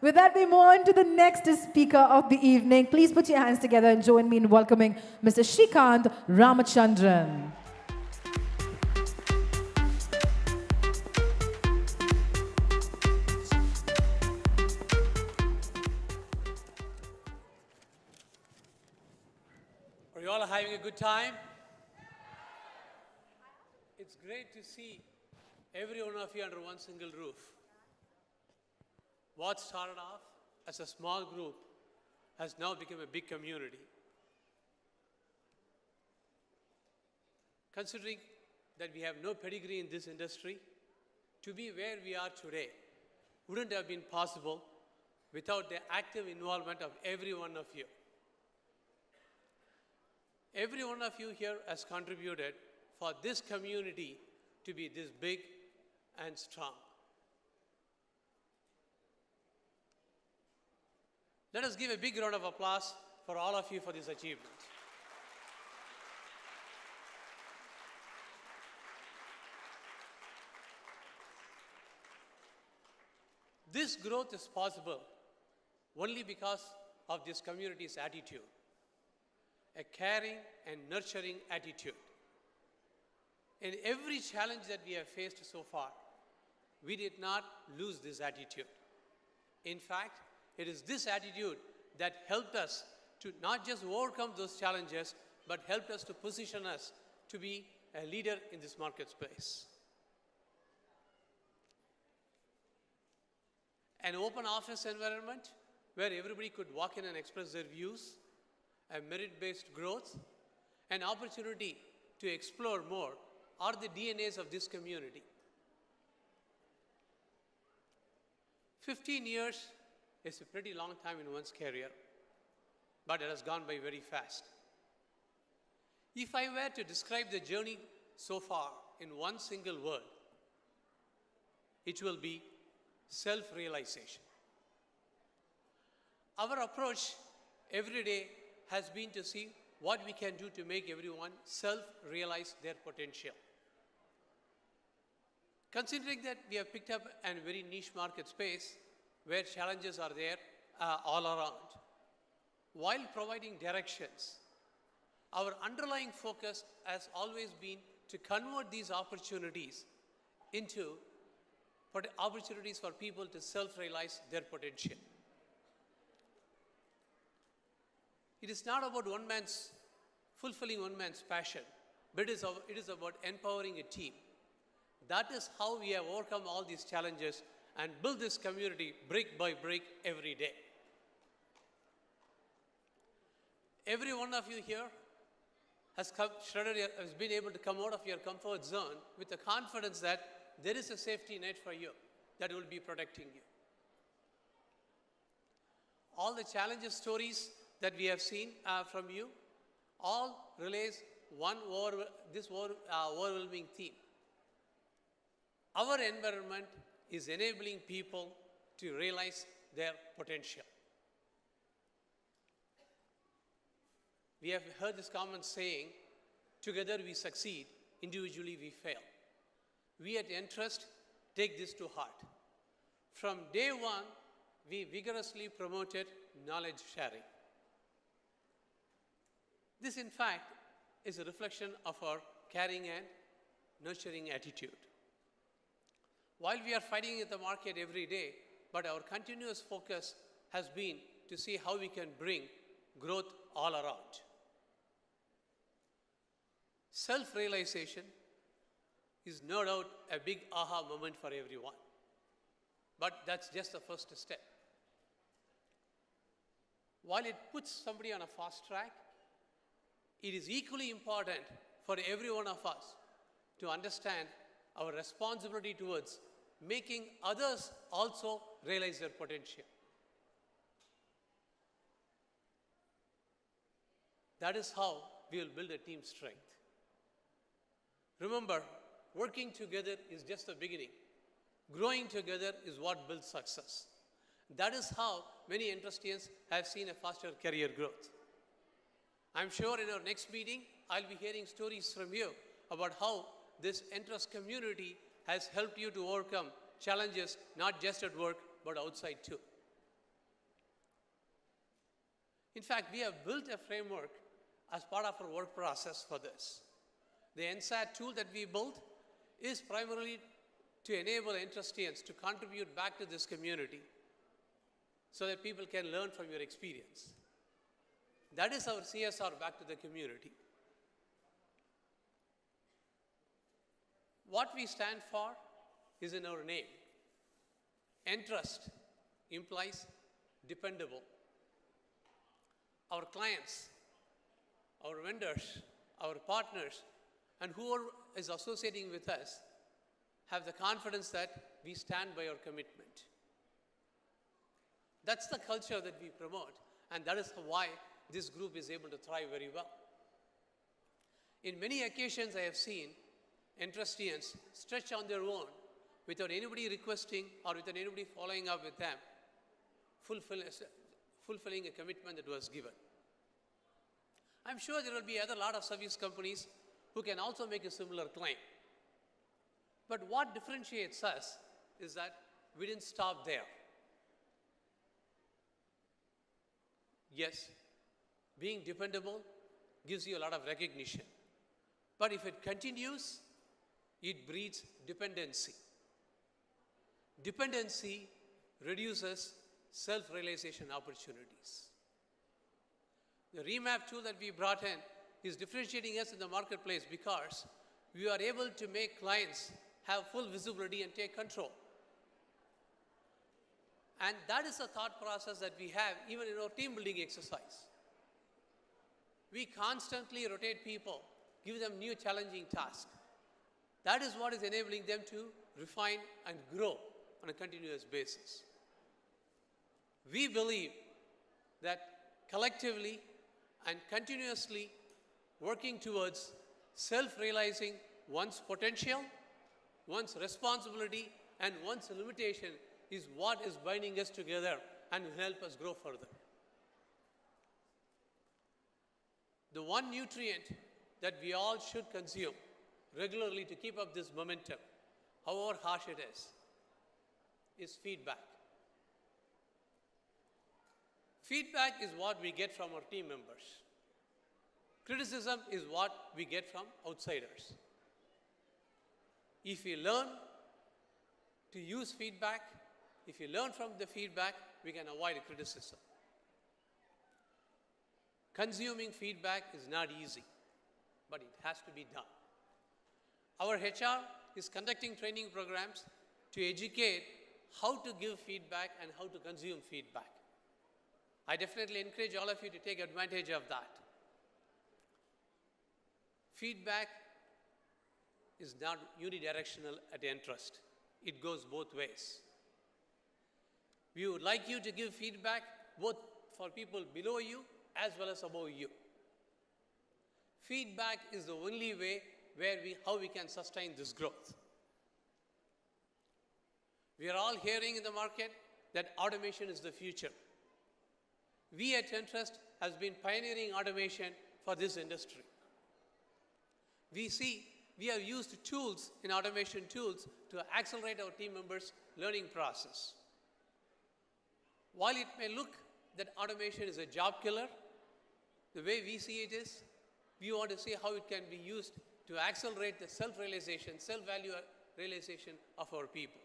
With that, we move on to the next speaker of the evening. Please put your hands together and join me in welcoming Mr. Srikanth Ramachandran. Are you all having a good time? It's great to see every one of you under one single roof. What started off as a small group has now become a big community. Considering that we have no pedigree in this industry, to be where we are today wouldn't have been possible without the active involvement of every one of you. Every one of you here has contributed for this community to be this big and strong. Let us give a big round of applause for all of you for this achievement. This growth is possible only because of this community's attitude, a caring and nurturing attitude. In every challenge that we have faced so far, we did not lose this attitude. In fact, it is this attitude that helped us to not just overcome those challenges, but helped us to position us to be a leader in this market space. An open office environment where everybody could walk in and express their views, a merit-based growth, an opportunity to explore more are the DNAs of this community. 15 years is a pretty long time in one's career, but it has gone by very fast. If I were to describe the journey so far in one single word, it will be self-realization. Our approach every day has been to see what we can do to make everyone self-realize their potential. Considering that we have picked up a very niche market space where challenges are there all around, while providing directions, our underlying focus has always been to convert these opportunities into opportunities for people to self-realize their potential. It is not about fulfilling one man's passion, but it is about empowering a team. That is how we have overcome all these challenges and build this community brick by brick every day. Every one of you here has been able to come out of your comfort zone with the confidence that there is a safety net for you that will be protecting you. All the challenges stories that we have seen from you all relays this overwhelming theme. Our environment is enabling people to realize their potential. We have heard this common saying, together we succeed, individually we fail. We at Ntrust take this to heart. From day one, we vigorously promoted knowledge sharing. This, in fact, is a reflection of our caring and nurturing attitude. While we are fighting in the market every day, but our continuous focus has been to see how we can bring growth all around. Self-realization is no doubt a big aha moment for everyone. But that's just the first step. While it puts somebody on a fast track, it is equally important for every one of us to understand our responsibility towards making others also realize their potential. That is how we will build a team strength. Remember, working together is just the beginning. Growing together is what builds success. That is how many Ntrustians have seen a faster career growth. I'm sure in our next meeting, I'll be hearing stories from you about how this Ntrust community has helped you to overcome challenges not just at work, but outside too. In fact, we have built a framework as part of our work process for this. The NSAT tool that we built is primarily to enable Ntrustians to contribute back to this community so that people can learn from your experience. That is our CSR back to the community. What we stand for is in our name. Ntrust implies dependable. Our clients, our vendors, our partners, and whoever is associating with us have the confidence that we stand by our commitment. That's the culture that we promote, and that is why this group is able to thrive very well. In many occasions, I have seen Ntrustians stretch on their own without anybody requesting or without anybody following up with them, fulfilling a commitment that was given. I'm sure there will be other lot of service companies who can also make a similar claim. But what differentiates us is that we didn't stop there. Yes, being dependable gives you a lot of recognition. But if it continues, it breeds dependency. Dependency reduces self-realization opportunities. The remap tool that we brought in is differentiating us in the marketplace because we are able to make clients have full visibility and take control. And that is a thought process that we have even in our team building exercise. We constantly rotate people, give them new challenging tasks. That is what is enabling them to refine and grow on a continuous basis. We believe that collectively and continuously working towards self-realizing one's potential, one's responsibility, and one's limitation is what is binding us together and will help us grow further. The one nutrient that we all should consume regularly to keep up this momentum, however harsh it is feedback. Feedback is what we get from our team members. Criticism is what we get from outsiders. If we learn to use feedback, if we learn from the feedback, we can avoid criticism. Consuming feedback is not easy, but it has to be done. Our HR is conducting training programs to educate how to give feedback and how to consume feedback. I definitely encourage all of you to take advantage of that. Feedback is not unidirectional at Ntrust. It goes both ways. We would like you to give feedback both for people below you as well as above you. Feedback is the only way how we can sustain this growth. We are all hearing in the market that automation is the future. We at Ntrust has been pioneering automation for this industry. We have used tools in automation tools to accelerate our team members' learning process. While it may look that automation is a job killer, the way we see it is, we want to see how it can be used to accelerate the self-realization, self-value realization of our people.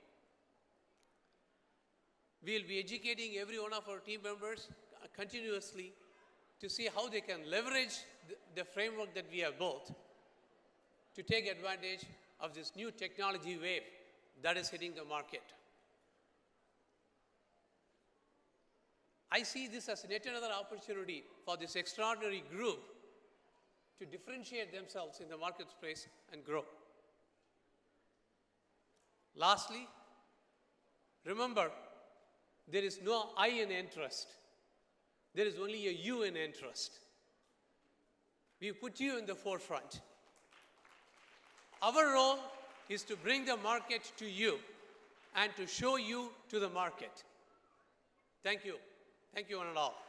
We will be educating every one of our team members continuously to see how they can leverage the framework that we have built to take advantage of this new technology wave that is hitting the market. I see this as yet another opportunity for this extraordinary group to differentiate themselves in the marketplace and grow. Lastly, remember, there is no I in Ntrust. There is only a you in Ntrust. We put you in the forefront. Our role is to bring the market to you and to show you to the market. Thank you. Thank you one and all.